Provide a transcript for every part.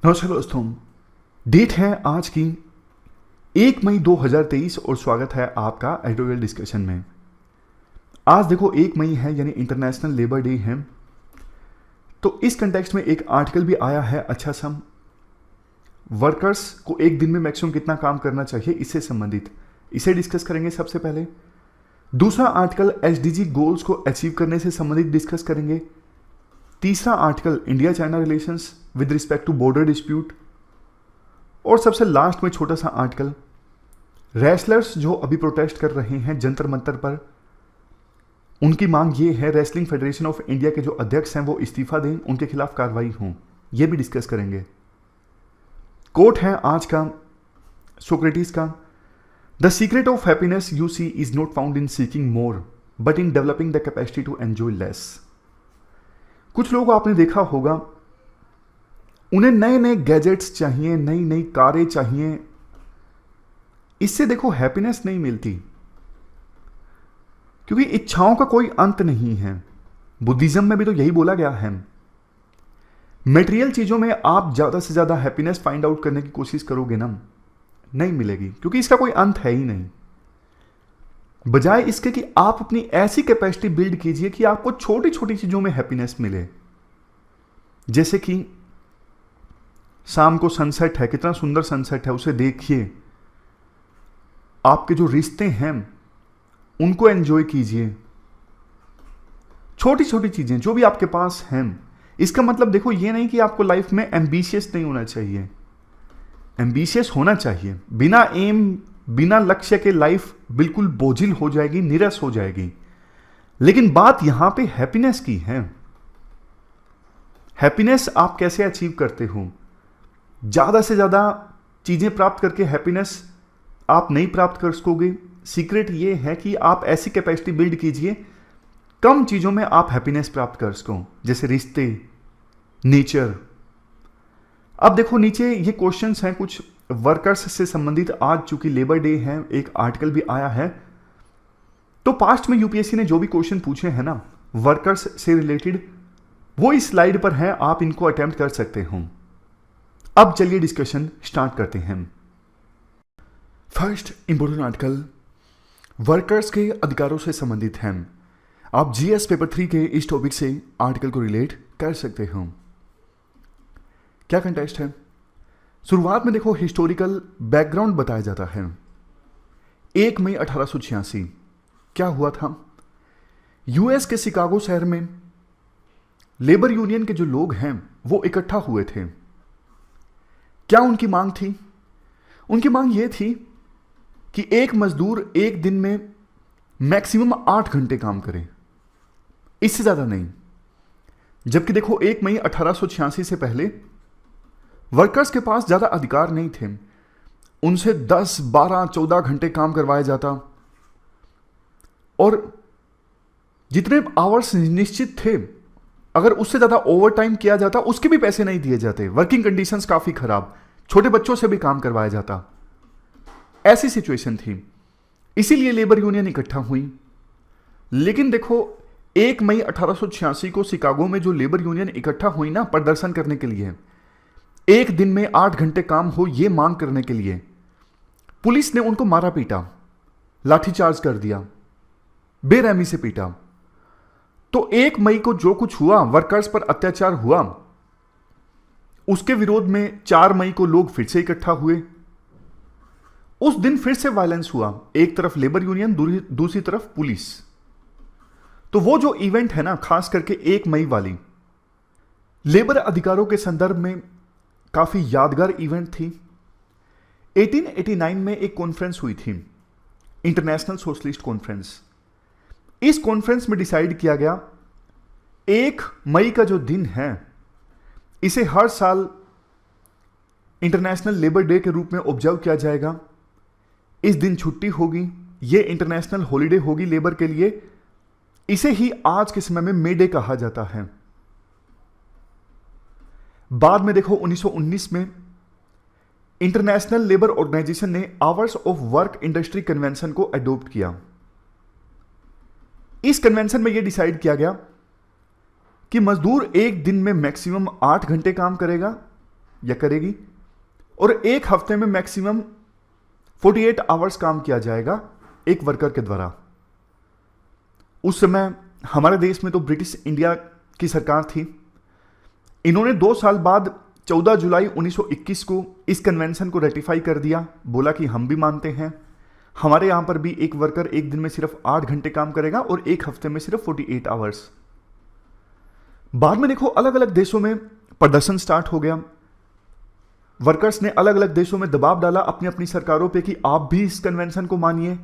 नमस्कार दोस्तों। डेट है आज की 1 मई 2023 और स्वागत है आपका एडिटोरियल डिस्कशन में। आज देखो 1 मई है यानी इंटरनेशनल लेबर डे है। तो इस कंटेक्स्ट में एक आर्टिकल भी आया है अच्छा सा, वर्कर्स को एक दिन में मैक्सिमम कितना काम करना चाहिए इससे संबंधित, इसे डिस्कस करेंगे सबसे पहले। दूसरा आर्टिकल एसडीजी गोल्स को अचीव करने से संबंधित डिस्कस करेंगे। तीसरा article India China relations with respect to border dispute. और सबसे लास्ट में छोटा सा आर्टिकल, रेसलर्स जो अभी प्रोटेस्ट कर रहे हैं जंतर मंतर पर, उनकी मांग ये है रेसलिंग फेडरेशन ऑफ इंडिया के जो अध्यक्ष हैं वो इस्तीफा दें, उनके खिलाफ कार्रवाई हो, ये भी डिस्कस करेंगे। कोट है आज का सोक्रेटिस का, the secret of happiness you see is not found in seeking more but in developing the capacity to enjoy less. कुछ लोग आपने देखा होगा, उन्हें नए नए गैजेट्स चाहिए, नई नई कारें चाहिए, इससे देखो हैप्पीनेस नहीं मिलती, क्योंकि इच्छाओं का कोई अंत नहीं है। बुद्धिज्म में भी तो यही बोला गया है। मटेरियल चीजों में आप ज्यादा से ज्यादा हैप्पीनेस फाइंड आउट करने की कोशिश करोगे ना, नहीं मिलेगी, क्योंकि इसका कोई अंत है ही नहीं। बजाय इसके कि आप अपनी ऐसी कैपेसिटी बिल्ड कीजिए कि आपको छोटी छोटी चीजों में हैप्पीनेस मिले। जैसे कि शाम को सनसेट है, कितना सुंदर सनसेट है, उसे देखिए। आपके जो रिश्ते हैं उनको एंजॉय कीजिए। छोटी छोटी चीजें जो भी आपके पास हैं। इसका मतलब देखो ये नहीं कि आपको लाइफ में एम्बिशियस नहीं होना चाहिए, एम्बिशियस होना चाहिए। बिना एम, बिना लक्ष्य के लाइफ बिल्कुल बोझिल हो जाएगी, निरस हो जाएगी। लेकिन बात यहां पे हैप्पीनेस की है। हैप्पीनेस आप कैसे अचीव करते हो? ज्यादा से ज्यादा चीजें प्राप्त करके हैप्पीनेस आप नहीं प्राप्त कर सकोगे। सीक्रेट ये है कि आप ऐसी कैपेसिटी बिल्ड कीजिए, कम चीजों में आप हैप्पीनेस प्राप्त कर सको, जैसे रिश्ते, नेचर। अब देखो नीचे ये क्वेश्चंस हैं कुछ वर्कर्स से संबंधित। आज चूंकि लेबर डे है, एक आर्टिकल भी आया है। तो पास्ट में यूपीएससी ने जो भी क्वेश्चन पूछे हैं ना वर्कर्स से रिलेटेड, वो इस स्लाइड पर है, आप इनको अटेम्प्ट कर सकते हो। अब चलिए डिस्कशन स्टार्ट करते हैं। फर्स्ट इंपोर्टेंट आर्टिकल वर्कर्स के अधिकारों से संबंधित है। आप जीएस पेपर 3 के इस टॉपिक से आर्टिकल को रिलेट कर सकते हो। क्या कंटेक्स्ट है? शुरुआत में देखो हिस्टोरिकल बैकग्राउंड बताया जाता है। 1 मई 1886 क्या हुआ था? यूएस के शिकागो शहर में लेबर यूनियन के जो लोग हैं वो इकट्ठा हुए थे। क्या उनकी मांग थी? उनकी मांग यह थी कि एक मजदूर एक दिन में मैक्सिमम 8 घंटे काम करे, इससे ज्यादा नहीं। जबकि देखो 1 मई 1886 से पहले वर्कर्स के पास ज्यादा अधिकार नहीं थे। उनसे 10, 12, 14 घंटे काम करवाया जाता और जितने आवर्स निश्चित थे, अगर उससे ज्यादा ओवर टाइम किया जाता उसके भी पैसे नहीं दिए जाते। वर्किंग कंडीशंस काफी खराब, छोटे बच्चों से भी काम करवाया जाता, ऐसी सिचुएशन थी। इसीलिए लेबर यूनियन इकट्ठा हुई। लेकिन देखो 1 मई 1886 को शिकागो में जो लेबर यूनियन इकट्ठा हुई ना प्रदर्शन करने के लिए, एक दिन में 8 घंटे काम हो ये मांग करने के लिए, पुलिस ने उनको मारा पीटा, लाठीचार्ज कर दिया, बेरहमी से पीटा। तो 1 मई को जो कुछ हुआ, वर्कर्स पर अत्याचार हुआ, उसके विरोध में 4 मई को लोग फिर से इकट्ठा हुए। उस दिन फिर से वायलेंस हुआ, एक तरफ लेबर यूनियन, दूसरी तरफ पुलिस। तो वो जो इवेंट है ना, खास करके 1 मई वाली, लेबर अधिकारों के संदर्भ में काफी यादगार इवेंट थी। 1889 में एक कॉन्फ्रेंस हुई थी, इंटरनेशनल सोशलिस्ट कॉन्फ्रेंस। इस कॉन्फ्रेंस में डिसाइड किया गया 1 मई का जो दिन है इसे हर साल इंटरनेशनल लेबर डे के रूप में ऑब्जर्व किया जाएगा। इस दिन छुट्टी होगी, यह इंटरनेशनल हॉलिडे होगी लेबर के लिए। इसे ही आज के समय में मे डे कहा जाता है। बाद में देखो 1919 में इंटरनेशनल लेबर ऑर्गेनाइजेशन ने hours of work industry convention को अडॉप्ट किया। इस कन्वेंशन में यह डिसाइड किया गया कि मजदूर एक दिन में मैक्सिमम 8 घंटे काम करेगा या करेगी, और एक हफ्ते में मैक्सिमम 48 आवर्स काम किया जाएगा एक वर्कर के द्वारा। उस समय हमारे देश में तो ब्रिटिश इंडिया की सरकार थी। इन्होंने 2 साल बाद 14 जुलाई 1921 को इस कन्वेंशन को रेटिफाई कर दिया, बोला कि हम भी मानते हैं, हमारे यहां पर भी एक वर्कर एक दिन में सिर्फ 8 घंटे काम करेगा और एक हफ्ते में सिर्फ 48 आवर्स। बाद में देखो अलग अलग देशों में प्रदर्शन स्टार्ट हो गया। वर्कर्स ने अलग अलग देशों में दबाव डाला अपनी अपनी सरकारों पे कि आप भी इस कन्वेंशन को मानिए,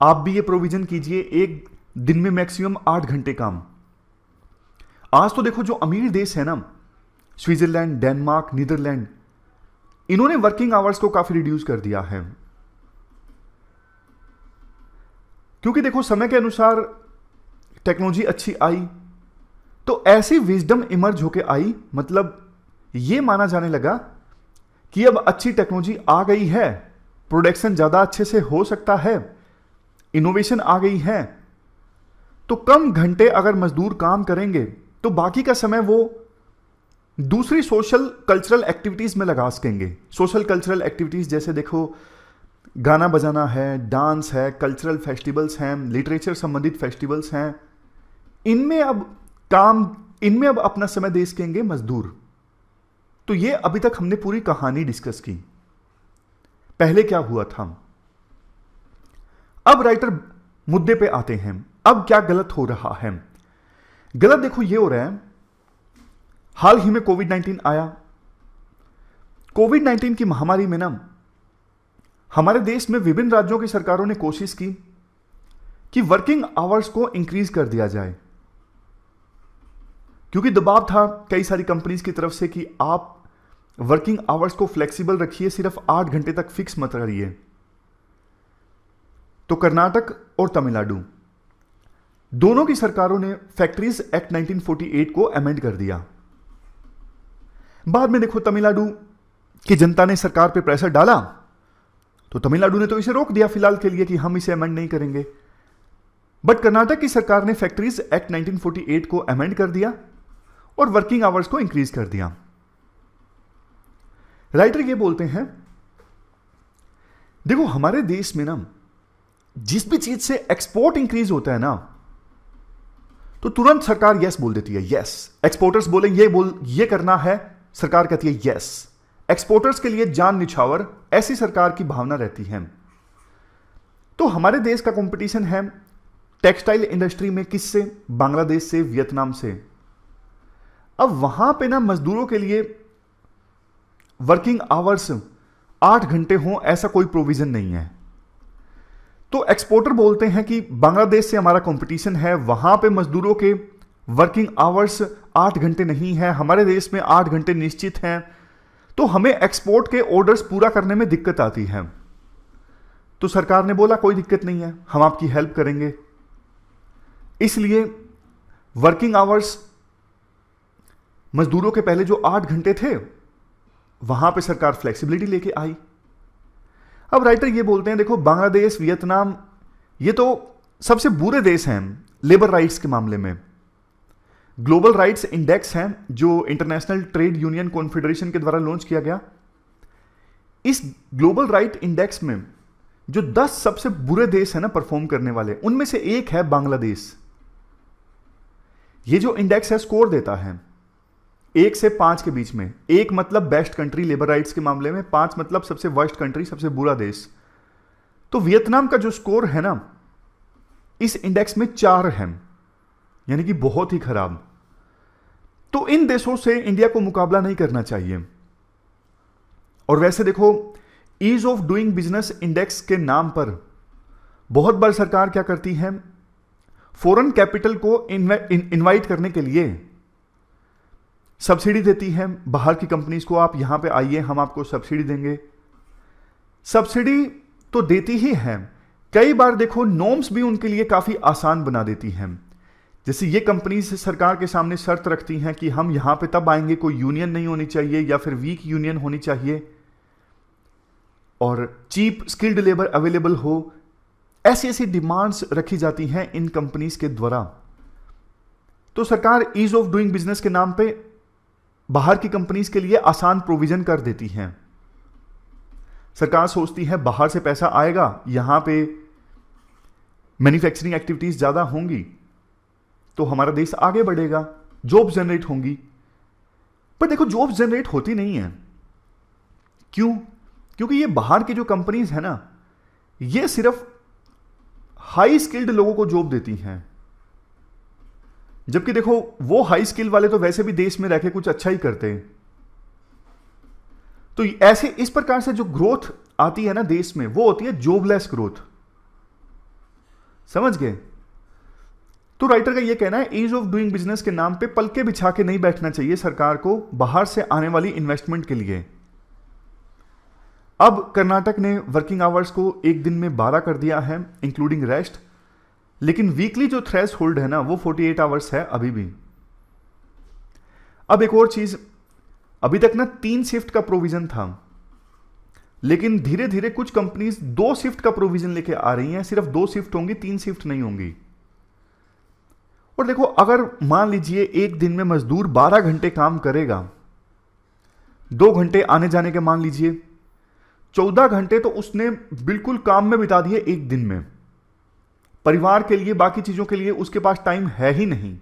आप भी ये प्रोविजन कीजिए, एक दिन में मैक्सिमम 8 घंटे काम। आज तो देखो जो अमीर देश है ना, स्विट्जरलैंड, डेनमार्क, नीदरलैंड, इन्होंने वर्किंग आवर्स को काफी रिड्यूस कर दिया है, क्योंकि देखो समय के अनुसार टेक्नोलॉजी अच्छी आई, तो ऐसी विजडम इमर्ज होके आई, मतलब यह माना जाने लगा कि अब अच्छी टेक्नोलॉजी आ गई है, प्रोडक्शन ज्यादा अच्छे से हो सकता है, इनोवेशन आ गई है, तो कम घंटे अगर मजदूर काम करेंगे तो बाकी का समय वो दूसरी सोशल कल्चरल एक्टिविटीज में लगा सकेंगे। सोशल कल्चरल एक्टिविटीज जैसे देखो गाना बजाना है, डांस है, कल्चरल फेस्टिवल्स हैं, लिटरेचर संबंधित फेस्टिवल्स हैं, इनमें अब अपना समय दे सकेंगे मजदूर। तो ये अभी तक हमने पूरी कहानी डिस्कस की, पहले क्या हुआ था। अब राइटर मुद्दे पे आते हैं, अब क्या गलत हो रहा है। गलत देखो ये हो रहा है, हाल ही में कोविड-19 आया। कोविड-19 की महामारी में ना हमारे देश में विभिन्न राज्यों की सरकारों ने कोशिश की कि वर्किंग आवर्स को इंक्रीज कर दिया जाए, क्योंकि दबाव था कई सारी कंपनीज की तरफ से कि आप वर्किंग आवर्स को फ्लेक्सिबल रखिए, सिर्फ 8 घंटे तक फिक्स मत करिए। तो कर्नाटक और तमिलनाडु दोनों की सरकारों ने फैक्ट्रीज एक्ट 1948 को अमेंड कर दिया। बाद में देखो तमिलनाडु की जनता ने सरकार पे प्रेशर डाला, तो तमिलनाडु ने तो इसे रोक दिया फिलहाल के लिए कि हम इसे अमेंड नहीं करेंगे। बट कर्नाटक की सरकार ने फैक्ट्रीज एक्ट 1948 को अमेंड कर दिया और वर्किंग आवर्स को इंक्रीज कर दिया। राइटर ये बोलते हैं, देखो हमारे देश में ना जिस भी चीज से एक्सपोर्ट इंक्रीज होता है ना, तो तुरंत सरकार यस बोल देती है। यस, एक्सपोर्टर्स बोले ये करना है, सरकार कहती है यस। एक्सपोर्टर्स के लिए जान निछावर, ऐसी सरकार की भावना रहती है। तो हमारे देश का कंपटीशन है टेक्सटाइल इंडस्ट्री में किससे? बांग्लादेश से, वियतनाम से। अब वहां पे ना मजदूरों के लिए वर्किंग आवर्स 8 घंटे हो, ऐसा कोई प्रोविजन नहीं है। तो एक्सपोर्टर बोलते हैं कि बांग्लादेश से हमारा कंपटीशन है, वहां पे मजदूरों के वर्किंग आवर्स 8 घंटे नहीं है, हमारे देश में 8 घंटे निश्चित हैं, तो हमें एक्सपोर्ट के ऑर्डर्स पूरा करने में दिक्कत आती है। तो सरकार ने बोला कोई दिक्कत नहीं है, हम आपकी हेल्प करेंगे। इसलिए वर्किंग आवर्स मजदूरों के पहले जो 8 घंटे थे, वहां पे सरकार फ्लेक्सिबिलिटी लेके आई। अब राइटर ये बोलते हैं, देखो बांग्लादेश, वियतनाम, ये तो सबसे बुरे देश हैं लेबर राइट्स के मामले में। ग्लोबल राइट्स इंडेक्स है जो इंटरनेशनल ट्रेड यूनियन कॉन्फेडरेशन के द्वारा लॉन्च किया गया। इस ग्लोबल राइट इंडेक्स में जो 10 सबसे बुरे देश है ना परफॉर्म करने वाले, उनमें से एक है बांग्लादेश। ये जो इंडेक्स है स्कोर देता है 1 से 5 के बीच में। 1 मतलब बेस्ट कंट्री लेबर राइट्स के मामले में, 5 मतलब सबसे वर्स्ट कंट्री, सबसे बुरा देश। तो वियतनाम का जो स्कोर है ना इस इंडेक्स में 4 है, यानी कि बहुत ही खराब। तो इन देशों से इंडिया को मुकाबला नहीं करना चाहिए। और वैसे देखो ease of doing business index के नाम पर बहुत बार सरकार क्या करती है, फॉरेन कैपिटल को इनवाइट करने के लिए सब्सिडी देती है बाहर की कंपनीज को, आप यहां पे आइए, हम आपको सब्सिडी देंगे। सब्सिडी तो देती ही है, कई बार देखो नॉर्म्स भी उनके लिए काफी आसान बना देती हैं। जैसे ये कंपनीज सरकार के सामने शर्त रखती हैं कि हम यहां पे तब आएंगे, कोई यूनियन नहीं होनी चाहिए या फिर वीक यूनियन होनी चाहिए, और चीप स्किल्ड लेबर अवेलेबल हो। ऐसी ऐसी डिमांड्स रखी जाती हैं इन कंपनीज के द्वारा। तो सरकार ईज ऑफ डूइंग बिजनेस के नाम पे बाहर की कंपनीज के लिए आसान प्रोविजन कर देती हैं। सरकार सोचती है बाहर से पैसा आएगा, यहां पे मैन्युफैक्चरिंग एक्टिविटीज ज्यादा होंगी तो हमारा देश आगे बढ़ेगा, जॉब्स जनरेट होंगी। पर देखो जॉब्स जनरेट होती नहीं है। क्यों? क्योंकि ये बाहर की जो कंपनीज है ना, ये सिर्फ हाई स्किल्ड लोगों को जॉब देती हैं, जबकि देखो वो हाई स्किल वाले तो वैसे भी देश में रह के कुछ अच्छा ही करते हैं। तो ऐसे इस प्रकार से जो ग्रोथ आती है ना देश में, वो होती है जॉबलेस ग्रोथ। समझ गए? तो राइटर का यह कहना है ईज ऑफ डूइंग बिजनेस के नाम पे पलके बिछा के नहीं बैठना चाहिए सरकार को बाहर से आने वाली इन्वेस्टमेंट के लिए। अब कर्नाटक ने वर्किंग आवर्स को एक दिन में 12 कर दिया है इंक्लूडिंग रेस्ट, लेकिन वीकली जो थ्रेश होल्ड है ना वो 48 आवर्स है अभी भी। अब एक और चीज, अभी तक ना 3 शिफ्ट का प्रोविजन था, लेकिन धीरे धीरे कुछ कंपनीज 2 शिफ्ट का प्रोविजन लेके आ रही हैं। सिर्फ 2 शिफ्ट होंगी, 3 शिफ्ट नहीं होंगी। और देखो अगर मान लीजिए एक दिन में मजदूर 12 घंटे काम करेगा, 2 घंटे आने जाने के मान लीजिए, 14 घंटे तो उसने बिल्कुल काम में बिता दिए एक दिन में। परिवार के लिए, बाकी चीजों के लिए उसके पास टाइम है ही नहीं।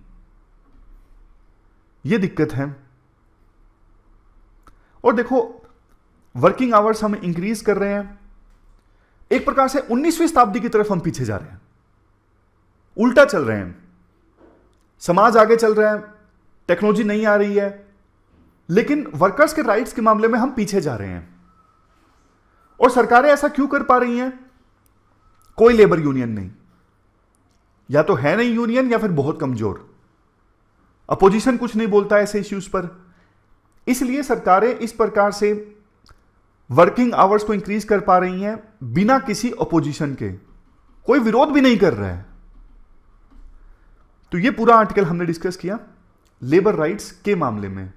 यह दिक्कत है। और देखो वर्किंग आवर्स हम इंक्रीज कर रहे हैं, एक प्रकार से 19वीं शताब्दी की तरफ हम पीछे जा रहे हैं, उल्टा चल रहे हैं। समाज आगे चल रहा है, टेक्नोलॉजी नहीं आ रही है, लेकिन वर्कर्स के राइट्स के मामले में हम पीछे जा रहे हैं। और सरकारें ऐसा क्यों कर पा रही हैं? कोई लेबर यूनियन नहीं, या तो है नहीं यूनियन या फिर बहुत कमजोर। अपोजिशन कुछ नहीं बोलता ऐसे इश्यूज पर, इसलिए सरकारें इस प्रकार से वर्किंग आवर्स को इंक्रीज कर पा रही हैं बिना किसी अपोजिशन के। कोई विरोध भी नहीं कर रहा है। तो ये पूरा आर्टिकल हमने डिस्कस किया लेबर राइट्स के मामले में।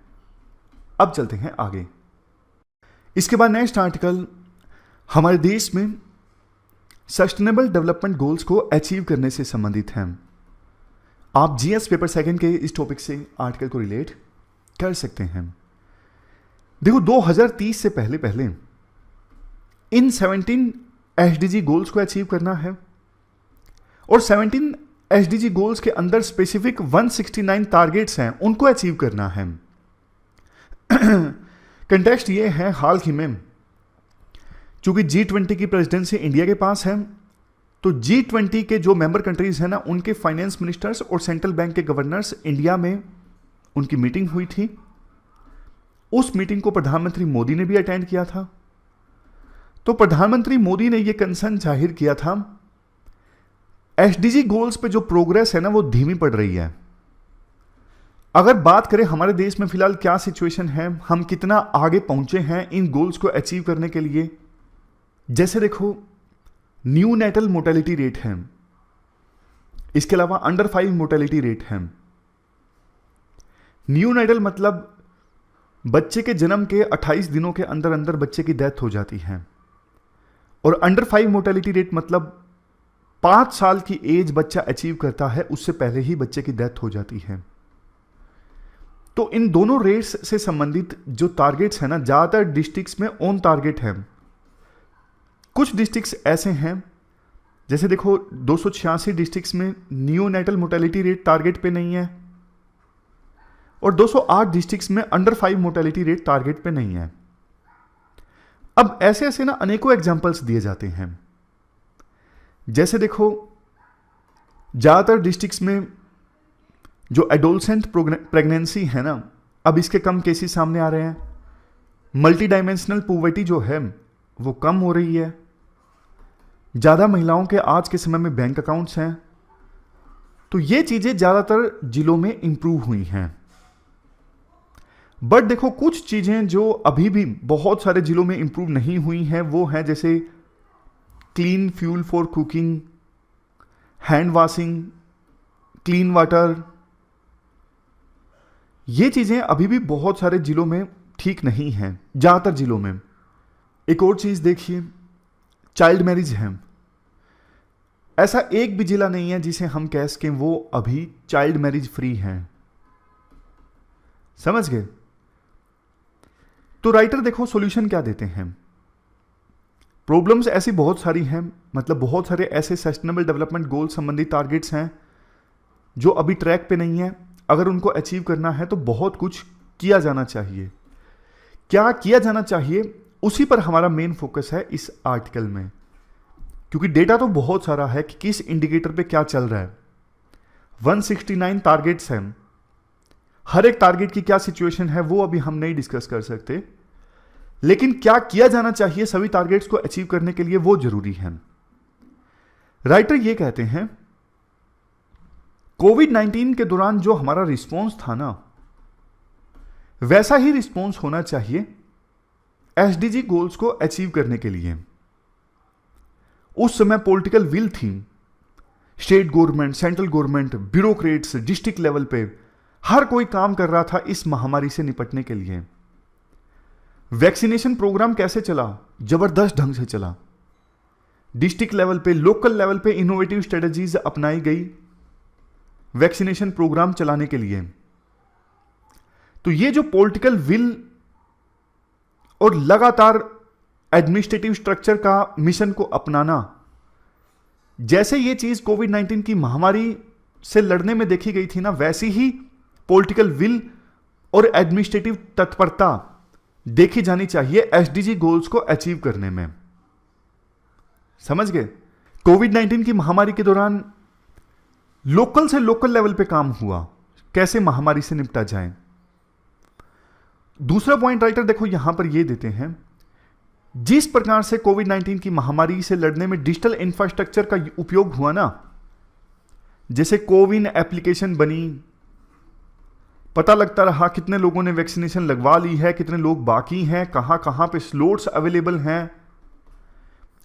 अब चलते हैं आगे। इसके बाद नेक्स्ट आर्टिकल हमारे देश में सस्टेनेबल डेवलपमेंट गोल्स को अचीव करने से संबंधित है। आप जीएस पेपर सेकंड के इस टॉपिक से आर्टिकल को रिलेट कर सकते हैं। देखो 2030 से पहले पहले इन 17 एसडीजी गोल्स को अचीव करना है, और 17 एसडीजी गोल्स के अंदर स्पेसिफिक 169 टारगेट्स हैं, उनको अचीव करना है। कंटेक्स्ट ये है, हाल ही में चूंकि G20 की प्रेसिडेंसी इंडिया के पास है, तो G20 के जो मेंबर कंट्रीज हैं ना, उनके फाइनेंस मिनिस्टर्स और सेंट्रल बैंक के गवर्नर्स इंडिया में उनकी मीटिंग हुई थी। उस मीटिंग को प्रधानमंत्री मोदी ने भी अटेंड किया था। तो प्रधानमंत्री मोदी ने यह कंसर्न जाहिर किया था एसडीजी गोल्स पे जो प्रोग्रेस है ना वो धीमी पड़ रही है। अगर बात करें हमारे देश में फिलहाल क्या सिचुएशन है, हम कितना आगे पहुंचे हैं इन गोल्स को अचीव करने के लिए, जैसे देखो न्यू नेटल मोर्टेलिटी रेट है, इसके अलावा अंडर 5 मोर्टेलिटी रेट है। न्यू नेटल मतलब बच्चे के जन्म के 28 दिनों के अंदर अंदर बच्चे की डेथ हो जाती है, और अंडर 5 मोर्टेलिटी रेट मतलब 5 साल की एज बच्चा अचीव करता है उससे पहले ही बच्चे की डेथ हो जाती है। तो इन दोनों रेट्स से संबंधित जो टारगेट्स हैं ना, ज्यादातर डिस्ट्रिक्ट्स में ऑन टारगेट है। कुछ डिस्ट्रिक्ट्स ऐसे हैं, जैसे देखो 286 डिस्ट्रिक्ट्स में नियोनेटल मोर्टेलिटी रेट टारगेट पे नहीं है, और 208 डिस्ट्रिक्ट्स में अंडर 5 मोर्टेलिटी रेट टारगेट पे नहीं है। अब ऐसे ऐसे ना अनेकों एग्जांपल्स दिए जाते हैं। जैसे देखो ज्यादातर डिस्ट्रिक्ट्स में जो एडोलसेंट प्रेगनेंसी है ना, अब इसके कम केसेस सामने आ रहे हैं। मल्टी डायमेंशनल पॉवर्टी जो है वो कम हो रही है। ज्यादा महिलाओं के आज के समय में बैंक अकाउंट्स हैं। तो ये चीजें ज्यादातर जिलों में इंप्रूव हुई हैं। बट देखो कुछ चीजें जो अभी भी बहुत सारे जिलों में इंप्रूव नहीं हुई हैं, वो है जैसे clean fuel for cooking, hand washing, clean water. ये चीजें अभी भी बहुत सारे जिलों में ठीक नहीं हैं, ज्यादातर जिलों में। एक और चीज देखिए, चाइल्ड मैरिज है। ऐसा एक भी जिला नहीं है जिसे हम कह सकें वो अभी चाइल्ड मैरिज फ्री है। समझ गए? तो राइटर देखो सॉल्यूशन क्या देते हैं। प्रॉब्लम्स ऐसी बहुत सारी हैं, मतलब बहुत सारे ऐसे सस्टेनेबल डेवलपमेंट गोल संबंधी टारगेट्स हैं जो अभी ट्रैक पे नहीं है। अगर उनको अचीव करना है तो बहुत कुछ किया जाना चाहिए। क्या किया जाना चाहिए उसी पर हमारा मेन फोकस है इस आर्टिकल में, क्योंकि डेटा तो बहुत सारा है कि किस इंडिकेटर पे क्या चल रहा है। 169 टारगेट्स हैं, हर एक टारगेट की क्या सिचुएशन है वो अभी हम नहीं डिस्कस कर सकते, लेकिन क्या किया जाना चाहिए सभी टारगेट्स को अचीव करने के लिए वो जरूरी है। राइटर ये कहते हैं कोविड-19 के दौरान जो हमारा रिस्पॉन्स था ना, वैसा ही रिस्पॉन्स होना चाहिए एसडीजी गोल्स को अचीव करने के लिए। उस समय पॉलिटिकल विल थी, state government, central government, bureaucrats, district level पे हर कोई काम कर रहा था इस महामारी से निपटने के लिए। वैक्सीनेशन प्रोग्राम कैसे चला? जबरदस्त ढंग से चला। डिस्ट्रिक्ट लेवल पे, लोकल लेवल पे इनोवेटिव स्ट्रेटजीज अपनाई गई वैक्सीनेशन प्रोग्राम चलाने के लिए। तो ये जो पॉलिटिकल विल और लगातार एडमिनिस्ट्रेटिव स्ट्रक्चर का मिशन को अपनाना, जैसे ये चीज कोविड-19 की महामारी से लड़ने में देखी गई थी ना, वैसी ही पॉलिटिकल विल और एडमिनिस्ट्रेटिव तत्परता देखी जानी चाहिए एसडीजी गोल्स को अचीव करने में। समझ गए? कोविड-19 की महामारी के दौरान लोकल से लोकल लेवल पे काम हुआ, कैसे महामारी से निपटा जाए। दूसरा पॉइंट राइटर देखो यहां पर ये देते हैं, जिस प्रकार से कोविड-19 की महामारी से लड़ने में डिजिटल इंफ्रास्ट्रक्चर का उपयोग हुआ ना, जैसे कोविन एप्लीकेशन बनी, पता लगता रहा कितने लोगों ने वैक्सीनेशन लगवा ली है, कितने लोग बाकी हैं, कहां कहां पे स्लॉट्स अवेलेबल हैं।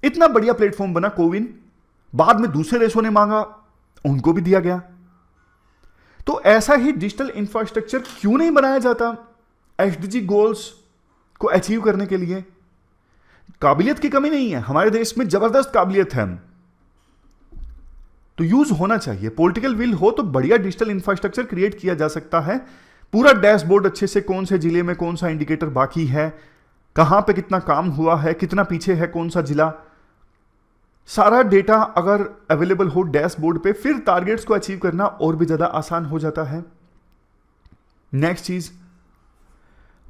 इतना बढ़िया प्लेटफॉर्म बना कोविन। बाद में दूसरे देशों ने मांगा, उनको भी दिया गया। तो ऐसा ही डिजिटल इंफ्रास्ट्रक्चर क्यों नहीं बनाया जाता एसडीजी गोल्स को अचीव करने के लिए? काबिलियत की कमी नहीं है, हमारे देश में जबरदस्त काबिलियत है, तो यूज होना चाहिए। पॉलिटिकल विल हो तो बढ़िया डिजिटल इंफ्रास्ट्रक्चर क्रिएट किया जा सकता है। पूरा डैशबोर्ड अच्छे से, कौन से जिले में कौन सा इंडिकेटर बाकी है, कहां पे कितना काम हुआ है, कितना पीछे है कौन सा जिला, सारा डेटा अगर अवेलेबल हो डैशबोर्ड पे, फिर टारगेट्स को अचीव करना और भी ज्यादा आसान हो जाता है। नेक्स्ट चीज,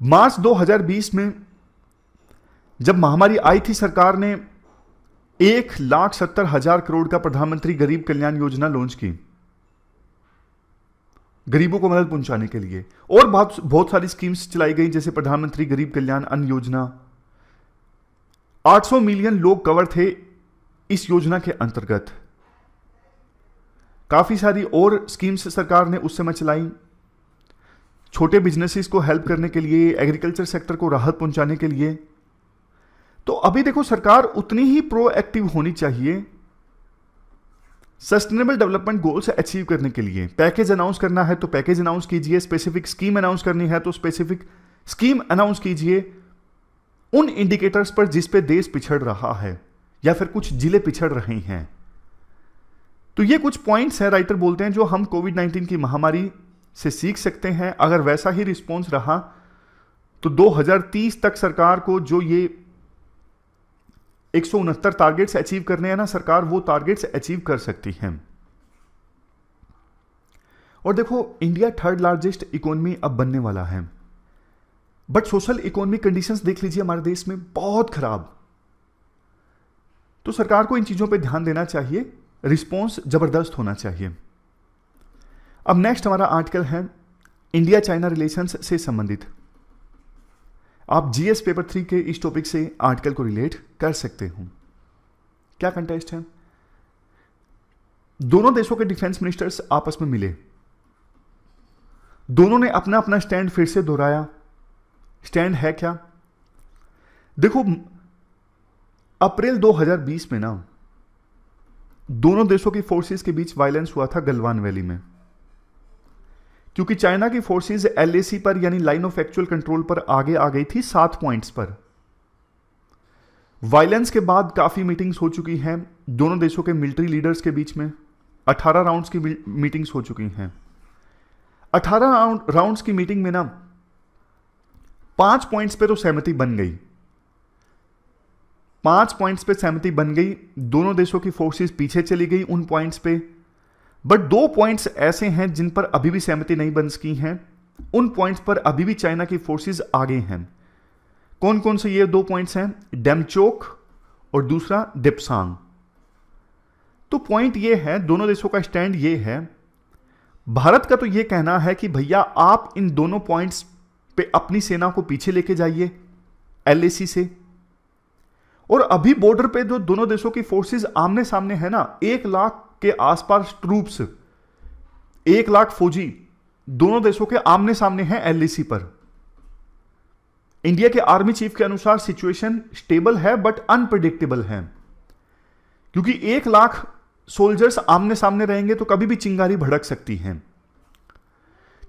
मार्च 2020 में जब महामारी आई थी, सरकार ने 1,70,000 करोड़ का प्रधानमंत्री गरीब कल्याण योजना लॉन्च की, गरीबों को मदद पहुंचाने के लिए। और बहुत सारी स्कीम्स चलाई गई, जैसे प्रधानमंत्री गरीब कल्याण अन्न योजना। 800 मिलियन लोग कवर थे इस योजना के अंतर्गत। काफी सारी और स्कीम्स सरकार ने उस समय चलाई, छोटे बिजनेसेस को हेल्प करने के लिए, एग्रीकल्चर सेक्टर को राहत पहुंचाने के लिए। तो अभी देखो सरकार उतनी ही प्रोएक्टिव होनी चाहिए सस्टेनेबल डेवलपमेंट गोल्स अचीव करने के लिए। पैकेज अनाउंस करना है तो पैकेज अनाउंस कीजिए, स्पेसिफिक स्कीम अनाउंस करनी है तो स्पेसिफिक स्कीम अनाउंस कीजिए उन इंडिकेटर्स पर जिस पे देश पिछड़ रहा है या फिर कुछ जिले पिछड़ रहे हैं। तो ये कुछ पॉइंट्स हैं, राइटर बोलते हैं, जो हम कोविड-19 की महामारी से सीख सकते हैं। अगर वैसा ही रिस्पॉन्स रहा तो 2030 तक सरकार को जो ये 169 टारगेट्स अचीव करने हैं ना, सरकार वो टारगेट्स अचीव कर सकती है। और देखो इंडिया 3rd लार्जेस्ट इकोनॉमी अब बनने वाला है, बट सोशल इकोनॉमिक कंडीशंस देख लीजिए हमारे देश में बहुत खराब। तो सरकार को इन चीजों पे ध्यान देना चाहिए, रिस्पॉन्स जबरदस्त होना चाहिए। अब नेक्स्ट हमारा आर्टिकल है इंडिया चाइना रिलेशंस से संबंधित। आप जीएस पेपर 3 के इस टॉपिक से आर्टिकल को रिलेट कर सकते हो। क्या कंटेस्ट है? दोनों देशों के डिफेंस मिनिस्टर्स आपस में मिले, दोनों ने अपना अपना स्टैंड फिर से दोहराया। स्टैंड है क्या? देखो अप्रैल 2020 में ना दोनों देशों की फोर्सेस के बीच वायलेंस हुआ था गलवान वैली में, क्योंकि चाइना की फोर्सेस एलएसी पर यानी लाइन ऑफ एक्चुअल कंट्रोल पर आगे आ गई थी 7 पॉइंट्स पर। वायलेंस के बाद काफी मीटिंग्स हो चुकी हैं दोनों देशों के मिलिट्री लीडर्स के बीच में। 18 राउंड्स की मीटिंग्स हो चुकी हैं। 18 राउंड्स की मीटिंग में ना 5 पॉइंट्स पे तो सहमति बन गई, 5 पॉइंट्स पे सहमति बन गई, दोनों देशों की फोर्सेस पीछे चली गई उन पॉइंट्स पे। बट 2 पॉइंट्स ऐसे हैं जिन पर अभी भी सहमति नहीं बन सकी हैं, उन पॉइंट्स पर अभी भी चाइना की फोर्सेस आगे हैं। कौन कौन से ये 2 पॉइंट्स हैं? डेमचोक और दूसरा डिप्सांग। तो पॉइंट ये है, दोनों देशों का स्टैंड ये है। भारत का तो ये कहना है कि भैया आप इन दोनों पॉइंट्स पे अपनी सेना को पीछे लेके जाइए एलएसी से। और अभी बॉर्डर पे जो दोनों देशों की फोर्सेस आमने सामने है ना, 1 लाख के आसपास ट्रूप्स, 1 लाख फौजी दोनों देशों के आमने सामने हैं एलएसी पर। इंडिया के आर्मी चीफ के अनुसार सिचुएशन स्टेबल है बट अनप्रिडिक्टेबल है, क्योंकि 1 लाख सोल्जर्स आमने सामने रहेंगे तो कभी भी चिंगारी भड़क सकती है।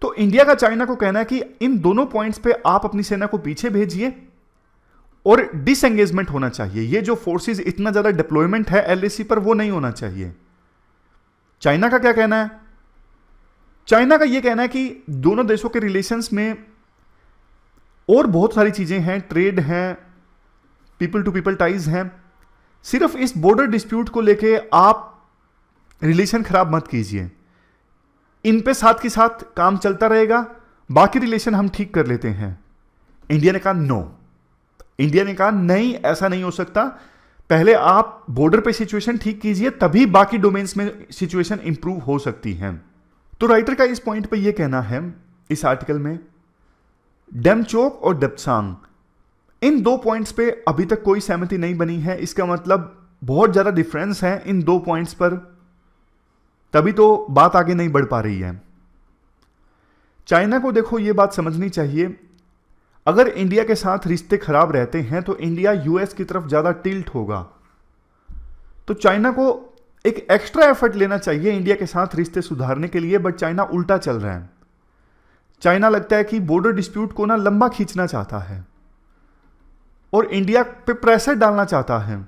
तो इंडिया का चाइना को कहना है कि इन दोनों पॉइंट्स पे आप अपनी सेना को पीछे भेजिए और डिसएंगेजमेंट होना चाहिए। ये जो फोर्सेस इतना ज्यादा डिप्लॉयमेंट है एलएसी पर, वो नहीं होना चाहिए। चाइना का क्या कहना है? चाइना का यह कहना है कि दोनों देशों के रिलेशंस में और बहुत सारी चीजें हैं, ट्रेड है, पीपल टू पीपल टाइज हैं। सिर्फ इस बॉर्डर डिस्प्यूट को लेके आप रिलेशन खराब मत कीजिए। इन पे साथ के साथ काम चलता रहेगा, बाकी रिलेशन हम ठीक कर लेते हैं। इंडिया ने कहा नो, इंडिया ने कहा नहीं, ऐसा नहीं हो सकता। पहले आप बॉर्डर पे सिचुएशन ठीक कीजिए, तभी बाकी डोमेन्स में सिचुएशन इंप्रूव हो सकती है। तो राइटर का इस पॉइंट पे ये कहना है इस आर्टिकल में, डेमचोक और डेप्सांग, इन 2 पॉइंट्स पे अभी तक कोई सहमति नहीं बनी है। इसका मतलब बहुत ज्यादा डिफरेंस है इन 2 पॉइंट्स पर, तभी तो बात आगे नहीं बढ़ पा रही है। चाइना को देखो ये बात समझनी चाहिए, अगर इंडिया के साथ रिश्ते खराब रहते हैं तो इंडिया यूएस की तरफ ज्यादा टिल्ट होगा। तो चाइना को एक एक्स्ट्रा एफर्ट लेना चाहिए इंडिया के साथ रिश्ते सुधारने के लिए, बट चाइना उल्टा चल रहा है। चाइना लगता है कि बॉर्डर डिस्प्यूट को ना लंबा खींचना चाहता है और इंडिया पे प्रेशर डालना चाहता है।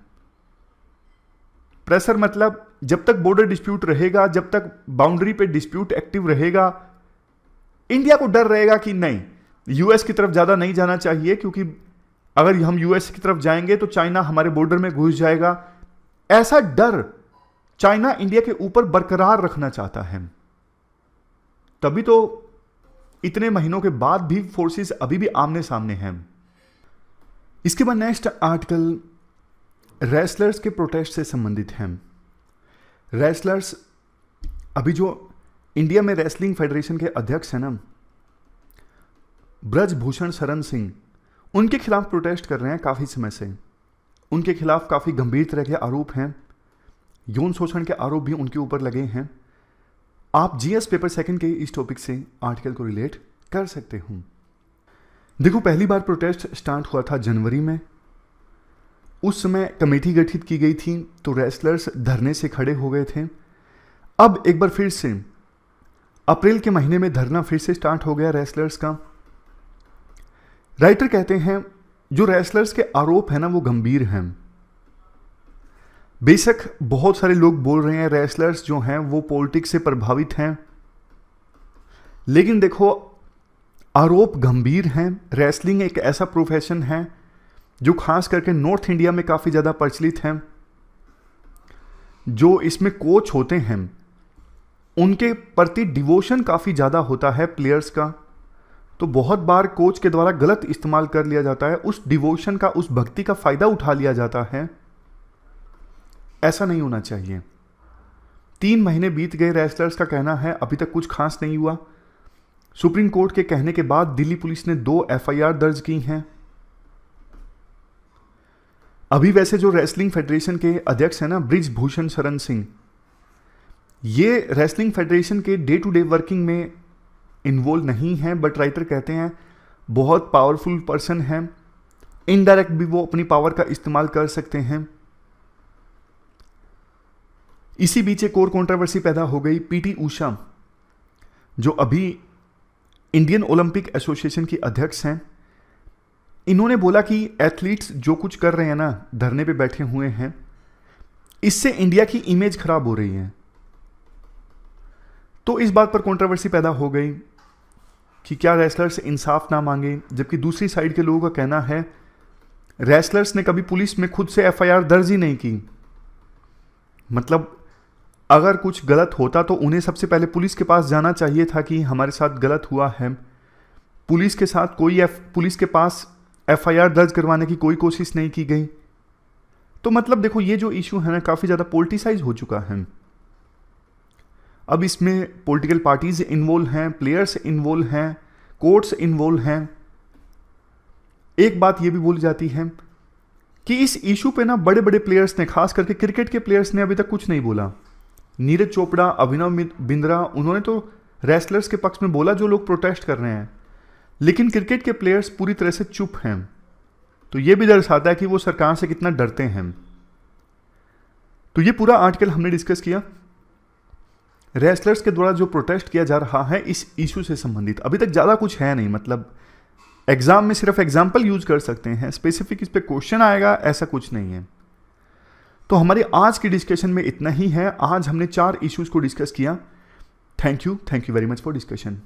प्रेशर मतलब जब तक बॉर्डर डिस्प्यूट रहेगा, जब तक बाउंड्री पे डिस्प्यूट एक्टिव रहेगा, इंडिया को डर रहेगा कि नहीं, यूएस की तरफ ज्यादा नहीं जाना चाहिए, क्योंकि अगर हम यूएस की तरफ जाएंगे तो चाइना हमारे बॉर्डर में घुस जाएगा। ऐसा डर चाइना इंडिया के ऊपर बरकरार रखना चाहता है। तभी तो इतने महीनों के बाद भी फोर्सेस अभी भी आमने सामने हैं। इसके बाद नेक्स्ट आर्टिकल रेसलर्स के प्रोटेस्ट से संबंधित है। रेसलर्स, अभी जो इंडिया में रेसलिंग फेडरेशन के अध्यक्ष हैं ना, ब्रजभूषण शरण सिंह, उनके खिलाफ प्रोटेस्ट कर रहे हैं काफी समय से। उनके खिलाफ काफी गंभीर तरह के आरोप हैं, यौन शोषण के आरोप भी उनके ऊपर लगे हैं। आप जीएस पेपर सेकंड के इस टॉपिक से आर्टिकल को रिलेट कर सकते हो। देखो, पहली बार प्रोटेस्ट स्टार्ट हुआ था जनवरी में। उस समय कमेटी गठित की गई थी, तो रेसलर्स धरने से खड़े हो गए थे। अब एक बार फिर से अप्रैल के महीने में धरना फिर से स्टार्ट हो गया रेसलर्स का। राइटर कहते हैं जो रेसलर्स के आरोप है ना, वो गंभीर हैं। बेशक बहुत सारे लोग बोल रहे हैं रेसलर्स जो हैं वो पॉलिटिक्स से प्रभावित हैं, लेकिन देखो आरोप गंभीर हैं। रेसलिंग एक ऐसा प्रोफेशन है जो खास करके नॉर्थ इंडिया में काफी ज्यादा प्रचलित है। जो इसमें कोच होते हैं उनके प्रति डिवोशन काफी ज्यादा होता है प्लेयर्स का, तो बहुत बार कोच के द्वारा गलत इस्तेमाल कर लिया जाता है। उस डिवोशन का, उस भक्ति का फायदा उठा लिया जाता है। ऐसा नहीं होना चाहिए। 3 महीने बीत गए, रेसलर्स का कहना है अभी तक कुछ खास नहीं हुआ। सुप्रीम कोर्ट के कहने के बाद दिल्ली पुलिस ने 2 एफआईआर दर्ज की हैं। अभी वैसे जो रेसलिंग फेडरेशन के अध्यक्ष हैं ना, ब्रिजभूषण शरण सिंह, ये रेसलिंग फेडरेशन के डे टू डे वर्किंग में इन्वॉल्व नहीं है, बट राइटर कहते हैं बहुत पावरफुल पर्सन है। इनडायरेक्ट भी वो अपनी पावर का इस्तेमाल कर सकते हैं। इसी बीच एक और कंट्रोवर्सी पैदा हो गई। पीटी उषा, जो अभी इंडियन ओलंपिक एसोसिएशन की अध्यक्ष हैं, इन्होंने बोला कि एथलीट्स जो कुछ कर रहे हैं ना, धरने पे बैठे हुए हैं, इससे इंडिया की इमेज खराब हो रही है। तो इस बात पर कंट्रोवर्सी पैदा हो गई कि क्या रेसलर्स इंसाफ ना मांगे, जबकि दूसरी साइड के लोगों का कहना है रेसलर्स ने कभी पुलिस में खुद से एफआईआर दर्ज ही नहीं की। मतलब अगर कुछ गलत होता तो उन्हें सबसे पहले पुलिस के पास जाना चाहिए था कि हमारे साथ गलत हुआ है। पुलिस के पास एफआईआर दर्ज करवाने की कोई कोशिश नहीं की गई। तो मतलब देखो ये जो इशू है ना काफ़ी ज़्यादा पॉलिटिसाइज हो चुका है। अब इसमें पॉलिटिकल पार्टीज इन्वॉल्व हैं, प्लेयर्स इन्वॉल्व हैं, कोर्ट्स इन्वॉल्व हैं। एक बात ये भी बोली जाती है कि इस इशू पे ना बड़े बड़े प्लेयर्स ने, खास करके क्रिकेट के प्लेयर्स ने अभी तक कुछ नहीं बोला। नीरज चोपड़ा, अभिनव बिंद्रा, उन्होंने तो रेसलर्स के पक्ष में बोला जो लोग प्रोटेस्ट कर रहे हैं, लेकिन क्रिकेट के प्लेयर्स पूरी तरह से चुप हैं। तो ये भी दर्शाता है कि वो सरकार से कितना डरते हैं। तो ये पूरा आर्टिकल हमने डिस्कस किया रेसलर्स के द्वारा जो प्रोटेस्ट किया जा रहा है इस इशू से संबंधित। अभी तक ज़्यादा कुछ है नहीं, मतलब एग्जाम में सिर्फ एग्जाम्पल यूज कर सकते हैं, स्पेसिफिक इस पे क्वेश्चन आएगा ऐसा कुछ नहीं है। तो हमारी आज की डिस्कशन में इतना ही है। आज हमने 4 इश्यूज को डिस्कस किया। Thank you very much for discussion.